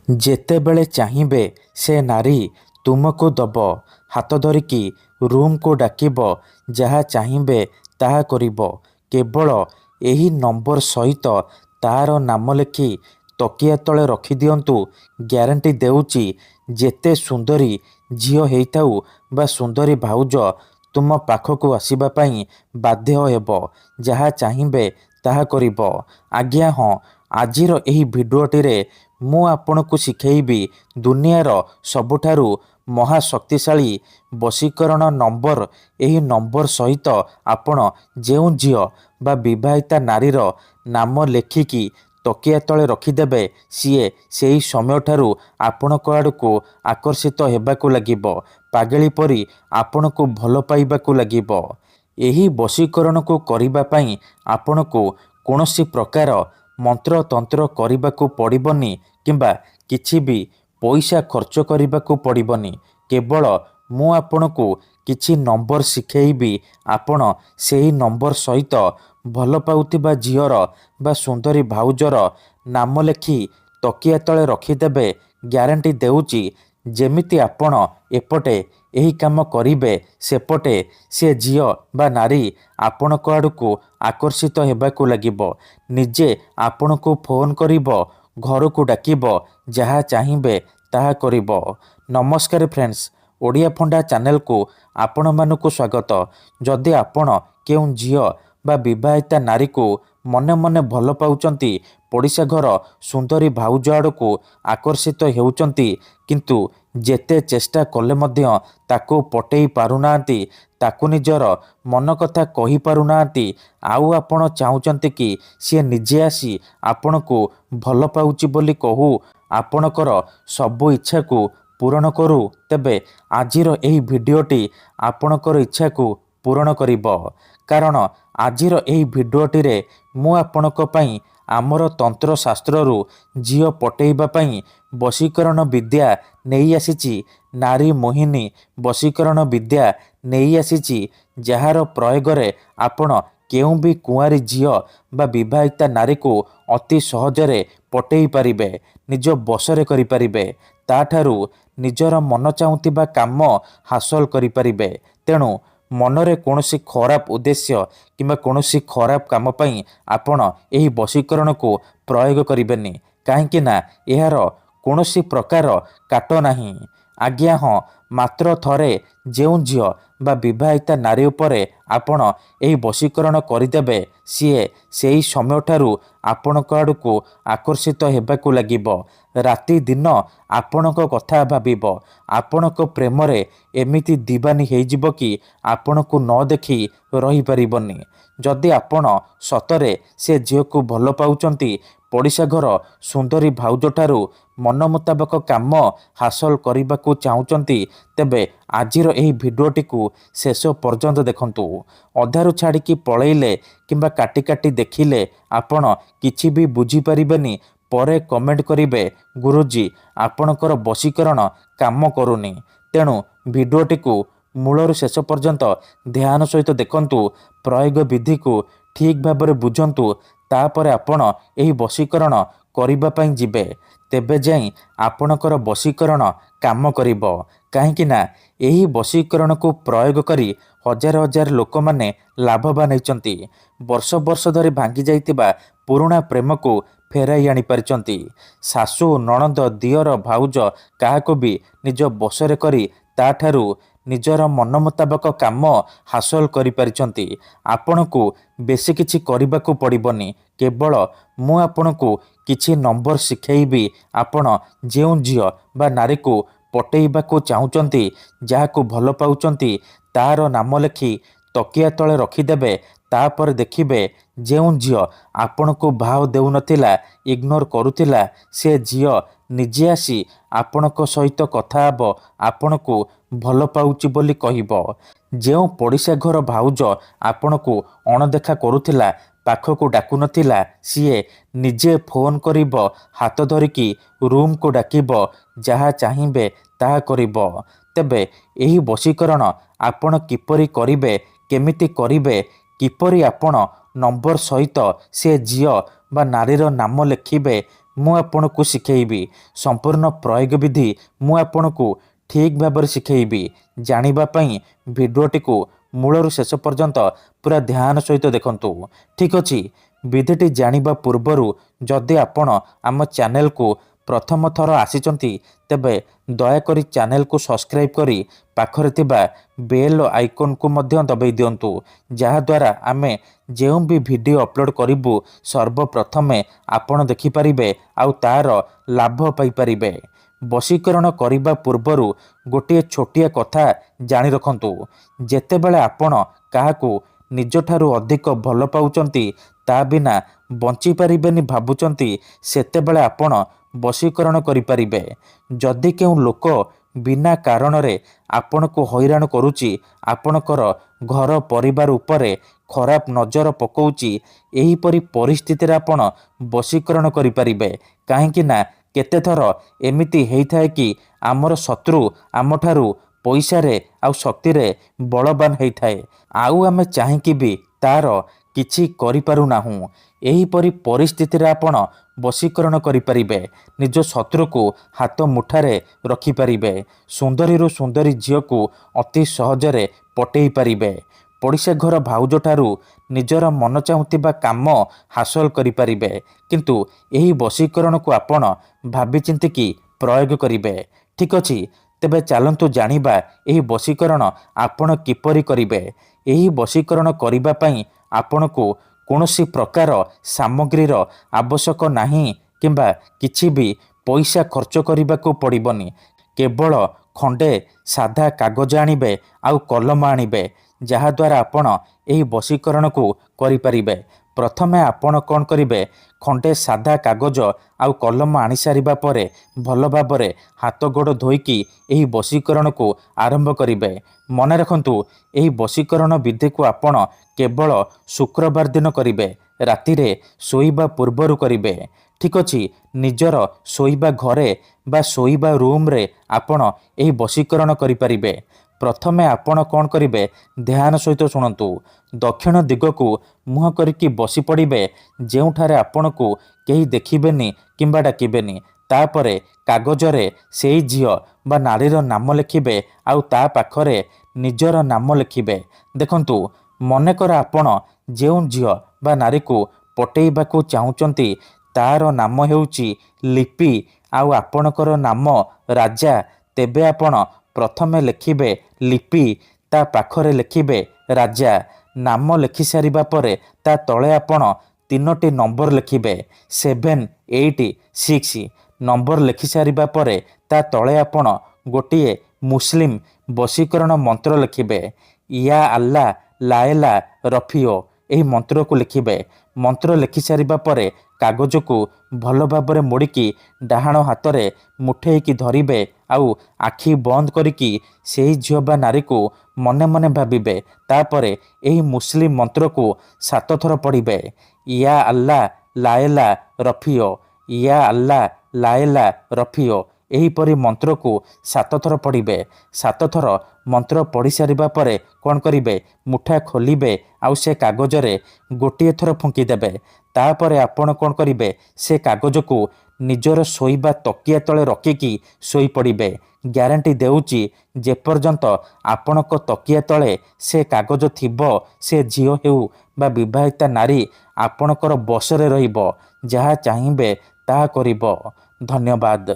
ଯେତେବେଳେ ଚାହିଁବେ ସେ ନାରୀ ତୁମକୁ ଦବ ହାତ ଧରିକି ରୁମ୍କୁ ଡାକିବ, ଯାହା ଚାହିଁବେ ତାହା କରିବ। କେବଳ ଏହି ନମ୍ବର ସହିତ ତାର ନାମ ଲେଖି ତକିଆ ତଳେ ରଖିଦିଅନ୍ତୁ। ଗ୍ୟାରେଣ୍ଟି ଦେଉଛି, ଯେତେ ସୁନ୍ଦରୀ ଝିଅ ହେଇଥାଉ ବା ସୁନ୍ଦରୀ ଭାଉଜ ତୁମ ପାଖକୁ ଆସିବା ପାଇଁ ବାଧ୍ୟ ହେବ। ଯାହା ଚାହିଁବେ ତାହା କରିବ। ଆଜ୍ଞା ହଁ, ଆଜିର ଏହି ଭିଡ଼ିଓଟିରେ ମୁଁ ଆପଣଙ୍କୁ ଶିଖେଇବି ଦୁନିଆର ସବୁଠାରୁ ମହାଶକ୍ତିଶାଳୀ ବଶୀକରଣ ନମ୍ବର। ଏହି ନମ୍ବର ସହିତ ଆପଣ ଯେଉଁ ଝିଅ ବା ବିବାହିତା ନାରୀର ନାମ ଲେଖିକି ତକିଆ ତଳେ ରଖିଦେବେ, ସିଏ ସେହି ସମୟଠାରୁ ଆପଣଙ୍କ ଆଡ଼କୁ ଆକର୍ଷିତ ହେବାକୁ ଲାଗିବ। ପାଗଳି ପରି ଆପଣଙ୍କୁ ଭଲ ପାଇବାକୁ ଲାଗିବ। ଏହି ବଶୀକରଣକୁ କରିବା ପାଇଁ ଆପଣଙ୍କୁ କୌଣସି ପ୍ରକାର ମନ୍ତ୍ରତନ୍ତ୍ର କରିବାକୁ ପଡ଼ିବନି କିମ୍ବା କିଛି ବି ପଇସା ଖର୍ଚ୍ଚ କରିବାକୁ ପଡ଼ିବନି। କେବଳ ମୁଁ ଆପଣଙ୍କୁ କିଛି ନମ୍ବର ଶିଖେଇବି। ଆପଣ ସେହି ନମ୍ବର ସହିତ ଭଲ ପାଉଥିବା ଝିଅର ବା ସୁନ୍ଦରୀ ଭାଉଜର ନାମ ଲେଖି ତକିଆ ତଳେ ରଖିଦେବେ। ଗ୍ୟାରେଣ୍ଟି ଦେଉଛି, ଯେମିତି ଆପଣ ଏପଟେ ଏହି କାମ କରିବେ, ସେପଟେ ସେ ଝିଅ ବା ନାରୀ ଆପଣଙ୍କ ଆଡ଼କୁ ଆକର୍ଷିତ ହେବାକୁ ଲାଗିବ। ନିଜେ ଆପଣଙ୍କୁ ଫୋନ୍ କରିବ, ଘରକୁ ଡାକିବ, ଯାହା ଚାହିଁବେ ତାହା କରିବ। ନମସ୍କାର ଫ୍ରେଣ୍ଡସ୍, ଓଡ଼ିଆ ଫୁଣ୍ଡା ଚ୍ୟାନେଲକୁ ଆପଣମାନଙ୍କୁ ସ୍ୱାଗତ। ଯଦି ଆପଣ କେଉଁ ଝିଅ ବା ବିବାହିତା ନାରୀକୁ ମନେ ମନେ ଭଲ ପାଉଛନ୍ତି, ପଡ଼ିଶା ଘର ସୁନ୍ଦରୀ ଭାଉଜ ଆଡ଼କୁ ଆକର୍ଷିତ ହେଉଛନ୍ତି, କିନ୍ତୁ ଯେତେ ଚେଷ୍ଟା କଲେ ମଧ୍ୟ ତାକୁ ପଟେଇ ପାରୁନାହାନ୍ତି, ତାକୁ ନିଜର ମନ କଥା କହିପାରୁନାହାନ୍ତି, ଆଉ ଆପଣ ଚାହୁଁଛନ୍ତି କି ସିଏ ନିଜେ ଆସି ଆପଣଙ୍କୁ ଭଲ ପାଉଛି ବୋଲି କହୁ, ଆପଣଙ୍କର ସବୁ ଇଚ୍ଛାକୁ ପୂରଣ କରୁ, ତେବେ ଆଜିର ଏହି ଭିଡ଼ିଓଟି ଆପଣଙ୍କର ଇଚ୍ଛାକୁ ପୂରଣ କରିବ। କାରଣ ଆଜିର ଏହି ଭିଡ଼ିଓଟିରେ ମୁଁ ଆପଣଙ୍କ ପାଇଁ ଆମର ତନ୍ତ୍ରଶାସ୍ତ୍ରରୁ ଝିଅ ପଟେଇବା ପାଇଁ ବଶୀକରଣ ବିଦ୍ୟା ନେଇ ଆସିଛି। ନାରୀ ମୋହିନୀ ବଶୀକରଣ ବିଦ୍ୟା ନେଇ ଆସିଛି, ଯାହାର ପ୍ରୟୋଗରେ ଆପଣ କେଉଁ ବି କୁଆଁରୀ ଝିଅ ବା ବିବାହିତା ନାରୀକୁ ଅତି ସହଜରେ ପଟେଇ ପାରିବେ, ନିଜ ବଶରେ କରିପାରିବେ, ତାଠାରୁ ନିଜର ମନ ଚାହୁଁଥିବା କାମ ହାସଲ କରିପାରିବେ। ତେଣୁ ମନରେ କୌଣସି ଖରାପ ଉଦ୍ଦେଶ୍ୟ କିମ୍ବା କୌଣସି ଖରାପ କାମ ପାଇଁ ଆପଣ ଏହି ବଶୀକରଣକୁ ପ୍ରୟୋଗ କରିବେନି, କାହିଁକି ନା ଏହାର କୌଣସି ପ୍ରକାର କାଟ ନାହିଁ। ଆଜ୍ଞା ହଁ, ମାତ୍ର ଥରେ ଯେଉଁ ଝିଅ ବା ବିବାହିତା ନାରୀ ଉପରେ ଆପଣ ଏହି ବଶୀକରଣ କରିଦେବେ, ସିଏ ସେହି ସମୟଠାରୁ ଆପଣଙ୍କ ଆଡ଼କୁ ଆକର୍ଷିତ ହେବାକୁ ଲାଗିବ। ରାତି ଦିନ ଆପଣଙ୍କ କଥା ଭାବିବ। ଆପଣଙ୍କ ପ୍ରେମରେ ଏମିତି ଦିବାନୀ ହେଇଯିବ କି ଆପଣଙ୍କୁ ନ ଦେଖି ରହିପାରିବନି। ଯଦି ଆପଣ ସତରେ ସେ ଝିଅକୁ ଭଲ ପାଉଛନ୍ତି, ପଡ଼ିଶା ଘର ସୁନ୍ଦରୀ ଭାଉଜଠାରୁ ମନ ମୁତାବକ କାମ ହାସଲ କରିବାକୁ ଚାହୁଁଛନ୍ତି, ତେବେ ଆଜିର ଏହି ଭିଡ଼ିଓଟିକୁ ଶେଷ ପର୍ଯ୍ୟନ୍ତ ଦେଖନ୍ତୁ। ଅଧାରୁ ଛାଡ଼ିକି ପଳେଇଲେ କିମ୍ବା କାଟି କାଟି ଦେଖିଲେ ଆପଣ କିଛି ବି ବୁଝିପାରିବେନି। ପରେ କମେଣ୍ଟ କରିବେ, ଗୁରୁଜୀ ଆପଣଙ୍କର ବଶୀକରଣ କାମ କରୁନି। ତେଣୁ ଭିଡ଼ିଓଟିକୁ ମୂଳରୁ ଶେଷ ପର୍ଯ୍ୟନ୍ତ ଧ୍ୟାନ ସହିତ ଦେଖନ୍ତୁ। ପ୍ରୟୋଗ ବିଧିକୁ ଠିକ୍ ଭାବରେ ବୁଝନ୍ତୁ, ତାପରେ ଆପଣ ଏହି ବଶୀକରଣ କରିବା ପାଇଁ ଯିବେ। ତେବେ ଯାଇ ଆପଣଙ୍କର ବଶୀକରଣ କାମ କରିବ। କାହିଁକି ନା ଏହି ବଶୀକରଣକୁ ପ୍ରୟୋଗ କରି ହଜାର ହଜାର ଲୋକମାନେ ଲାଭବାନ ହେଇଛନ୍ତି। ବର୍ଷ ବର୍ଷ ଧରି ଭାଙ୍ଗି ଯାଇଥିବା ପୁରୁଣା ପ୍ରେମକୁ ଫେରାଇ ଆଣିପାରିଛନ୍ତି। ଶାଶୁ, ନଣନ୍ଦ, ଦିଅର, ଭାଉଜ କାହାକୁ ବି ନିଜ ବଶରେ କରି ତାଠାରୁ ନିଜର ମନ ମୁତାବକ କାମ ହାସଲ କରିପାରିଛନ୍ତି। ଆପଣଙ୍କୁ ବେଶୀ କିଛି କରିବାକୁ ପଡ଼ିବନି। କେବଳ ମୁଁ ଆପଣଙ୍କୁ କିଛି ନମ୍ବର ଶିଖେଇବି। ଆପଣ ଯେଉଁ ଝିଅ ବା ନାରୀକୁ ପଟେଇବାକୁ ଚାହୁଁଛନ୍ତି, ଯାହାକୁ ଭଲ ପାଉଛନ୍ତି, ତାର ନାମ ଲେଖି ତକିଆ ତଳେ ରଖିଦେବେ। ତାପରେ ଦେଖିବେ, ଯେଉଁ ଝିଅ ଆପଣଙ୍କୁ ଭାव ଦେଉନଥିଲା, ଇଗ୍ନୋର କରୁଥିଲା, ସେ ଝିଅ ନିଜେ ଆସି ଆପଣଙ୍କ ସହିତ କଥା ହେବ, ଆପଣଙ୍କୁ ଭଲ ପାଉଛି ବୋଲି କହିବ। ଯେଉଁ ପଡ଼ିଶା ଘର ଭାଉଜ ଆପଣଙ୍କୁ ଅଣଦେଖା କରୁଥିଲା, ପାଖକୁ ଡାକୁନଥିଲା, ସିଏ ନିଜେ ଫୋନ୍ କରିବ, ହାତ ଧରିକି ରୁମ୍କୁ ଡାକିବ, ଯାହା ଚାହିଁବେ ତାହା କରିବ। ତେବେ ଏହି ବଶୀକରଣ ଆପଣ କିପରି କରିବେ, କେମିତି କରିବେ, କିପରି ଆପଣ ନମ୍ବର ସହିତ ସେ ଝିଅ ବା ନାରୀର ନାମ ଲେଖିବେ, ମୁଁ ଆପଣଙ୍କୁ ଶିଖେଇବି। ସମ୍ପୂର୍ଣ୍ଣ ପ୍ରୟୋଗ ବିଧି ମୁଁ ଆପଣଙ୍କୁ ଠିକ୍ ଭାବରେ ଶିଖେଇବି। ଜାଣିବା ପାଇଁ ଭିଡ଼ିଓଟିକୁ ମୂଳରୁ ଶେଷ ପର୍ଯ୍ୟନ୍ତ ପୁରା ଧ୍ୟାନ ସହିତ ଦେଖନ୍ତୁ। ଠିକ୍ ଅଛି। ବିଧିଟି ଜାଣିବା ପୂର୍ବରୁ ଯଦି ଆପଣ ଆମ ଚ୍ୟାନେଲକୁ ପ୍ରଥମ ଥର ଆସିଛନ୍ତି ତେବେ ଦୟାକରି ଚ୍ୟାନେଲକୁ ସବସ୍କ୍ରାଇବ୍ କରି ପାଖରେ ଥିବା ବେଲ୍ ଆଇକନ୍କୁ ମଧ୍ୟ ଦବାଇ ଦିଅନ୍ତୁ। ଯାହାଦ୍ୱାରା ଆମେ ଯେଉଁ ବି ଭିଡ଼ିଓ ଅପଲୋଡ଼ କରିବୁ ସର୍ବପ୍ରଥମେ ଆପଣ ଦେଖିପାରିବେ ଆଉ ତାର ଲାଭ ପାଇପାରିବେ। ବଶୀକରଣ କରିବା ପୂର୍ବରୁ ଗୋଟିଏ ଛୋଟିଆ କଥା ଜାଣି ରଖନ୍ତୁ। ଯେତେବେଳେ ଆପଣ କାହାକୁ ନିଜଠାରୁ ଅଧିକ ଭଲ ପାଉଛନ୍ତି ତା ବିନା ବଞ୍ଚିପାରିବେନି ଭାବୁଛନ୍ତି ସେତେବେଳେ ଆପଣ ବଶୀକରଣ କରିପାରିବେ। ଯଦି କେଉଁ ଲୋକ ବିନା କାରଣରେ ଆପଣଙ୍କୁ ହଇରାଣ କରୁଛି, ଆପଣଙ୍କର ଘର ପରିବାର ଉପରେ ଖରାପ ନଜର ପକାଉଛି, ଏହିପରି ପରିସ୍ଥିତିରେ ଆପଣ ବଶୀକରଣ କରିପାରିବେ। କାହିଁକି ନା କେତେଥର ଏମିତି ହେଇଥାଏ କି ଆମର ଶତ୍ରୁ ଆମଠାରୁ ପଇସାରେ ଆଉ ଶକ୍ତିରେ ବଳବାନ ହେଇଥାଏ, ଆଉ ଆମେ ଚାହିଁକି ବି ତାର କିଛି କରିପାରୁନାହୁଁ। ଏହିପରି ପରିସ୍ଥିତିରେ ଆପଣ ବଶୀକରଣ କରିପାରିବେ। ନିଜ ଶତ୍ରୁକୁ ହାତ ମୁଠାରେ ରଖିପାରିବେ। ସୁନ୍ଦରୀରୁ ସୁନ୍ଦରୀ ଝିଅକୁ ଅତି ସହଜରେ ପଟେଇ ପାରିବେ। ପଡ଼ିଶା ଘର ଭାଉଜଠାରୁ ନିଜର ମନ ଚାହୁଁଥିବା କାମ ହାସଲ କରିପାରିବେ। କିନ୍ତୁ ଏହି ବଶୀକରଣକୁ ଆପଣ ଭାବିଚିନ୍ତିକି ପ୍ରୟୋଗ କରିବେ। ଠିକ୍ ଅଛି। ତେବେ ଚାଲନ୍ତୁ ଜାଣିବା ଏହି ବଶୀକରଣ ଆପଣ କିପରି କରିବେ। ଏହି ବଶୀକରଣ କରିବା ପାଇଁ ଆପଣଙ୍କୁ କୌଣସି ପ୍ରକାର ସାମଗ୍ରୀର ଆବଶ୍ୟକ ନାହିଁ କିମ୍ବା କିଛି ବି ପଇସା ଖର୍ଚ୍ଚ କରିବାକୁ ପଡ଼ିବନି। କେବଳ ଖଣ୍ଡେ ସାଧା କାଗଜ ଆଣିବେ ଆଉ କଲମ ଆଣିବେ, ଯାହାଦ୍ୱାରା ଆପଣ ଏହି ବଶୀକରଣକୁ କରିପାରିବେ। ପ୍ରଥମେ ଆପଣ କ'ଣ କରିବେ, ଖଣ୍ଡେ ସାଧା କାଗଜ ଆଉ କଲମ ଆଣିସାରିବା ପରେ ଭଲ ଭାବରେ ହାତ ଗୋଡ଼ ଧୋଇକି ଏହି ବଶୀକରଣକୁ ଆରମ୍ଭ କରିବେ। ମନେ ରଖନ୍ତୁ, ଏହି ବଶୀକରଣ ବିଧିକୁ ଆପଣ କେବଳ ଶୁକ୍ରବାର ଦିନ କରିବେ। ରାତିରେ ଶୋଇବା ପୂର୍ବରୁ କରିବେ। ଠିକ୍ ଅଛି। ନିଜର ଶୋଇବା ଘରେ ବା ଶୋଇବା ରୁମ୍ରେ ଆପଣ ଏହି ବଶୀକରଣ କରିପାରିବେ। ପ୍ରଥମେ ଆପଣ କ'ଣ କରିବେ, ଧ୍ୟାନ ସହିତ ଶୁଣନ୍ତୁ। ଦକ୍ଷିଣ ଦିଗକୁ ମୁହଁ କରିକି ବସି ପଡ଼ିବେ, ଯେଉଁଠାରେ ଆପଣଙ୍କୁ କେହି ଦେଖିବେନି କିମ୍ବା ଡାକିବେନି। ତାପରେ କାଗଜରେ ସେଇ ଝିଅ ବା ନାରୀର ନାମ ଲେଖିବେ ଆଉ ତା ପାଖରେ ନିଜର ନାମ ଲେଖିବେ। ଦେଖନ୍ତୁ, ମନେକର ଆପଣ ଯେଉଁ ଝିଅ ବା ନାରୀକୁ ପଟେଇବାକୁ ଚାହୁଁଛନ୍ତି ତାର ନାମ ହେଉଛି ଲିପି ଆଉ ଆପଣଙ୍କର ନାମ ରାଜା। ତେବେ ଆପଣ ପ୍ରଥମେ ଲେଖିବେ ଲିପି, ତା ପାଖରେ ଲେଖିବେ ରାଜା। ନାମ ଲେଖିସାରିବା ପରେ ତା ତଳେ ଆପଣ 3ଟି ନମ୍ବର ଲେଖିବେ, 7, 8, 6। ନମ୍ବର ଲେଖିସାରିବା ପରେ ତା ତଳେ ଆପଣ ଗୋଟିଏ ମୁସଲିମ ବଶୀକରଣ ମନ୍ତ୍ର ଲେଖିବେ, ୟା ଆଲ୍ଲା ଲାଏଲା ରଫିଓ। ଏହି ମନ୍ତ୍ରକୁ ଲେଖିବେ। ମନ୍ତ୍ର ଲେଖିସାରିବା ପରେ କାଗଜକୁ ଭଲ ଭାବରେ ମୋଡ଼ିକି ଡାହାଣ ହାତରେ ମୁଠେଇକି ଧରିବେ ଆଉ ଆଖି ବନ୍ଦ କରିକି ସେହି ଝିଅ ବା ନାରୀକୁ ମନେ ମନେ ଭାବିବେ। ତାପରେ ଏହି ମୁସଲିମ ମନ୍ତ୍ରକୁ 7 ଥର ପଢ଼ିବେ, ୟା ଆଲ୍ଲା ଲାଏଲା ରଫିଓ, ୟା ଆଲ୍ଲା ଲାଏଲା ରଫିଓ। ଏହିପରି ମନ୍ତ୍ରକୁ 7 ଥର ପଢ଼ିବେ। 7 ଥର ମନ୍ତ୍ର ପଢ଼ି ସାରିବା ପରେ କ'ଣ କରିବେ, ମୁଠା ଖୋଲିବେ ଆଉ ସେ କାଗଜରେ ଗୋଟିଏ ଥର ଫୁଙ୍କିଦେବେ। ତାପରେ ଆପଣ କ'ଣ କରିବେ, ସେ କାଗଜକୁ ନିଜର ଶୋଇବା ତକିଆ ତଳେ ରଖିକି ଶୋଇପଡ଼ିବେ। ଗ୍ୟାରେଣ୍ଟି ଦେଉଛି, ଯେପର୍ଯ୍ୟନ୍ତ ଆପଣଙ୍କ ତକିଆ ତଳେ ସେ କାଗଜ ଥିବ ସେ ଝିଅ ହେଉ ବା ବିବାହିତା ନାରୀ ଆପଣଙ୍କର ବଶରେ ରହିବ। ଯାହା ଚାହିଁବେ ତାହା କରିବ। ଧନ୍ୟବାଦ।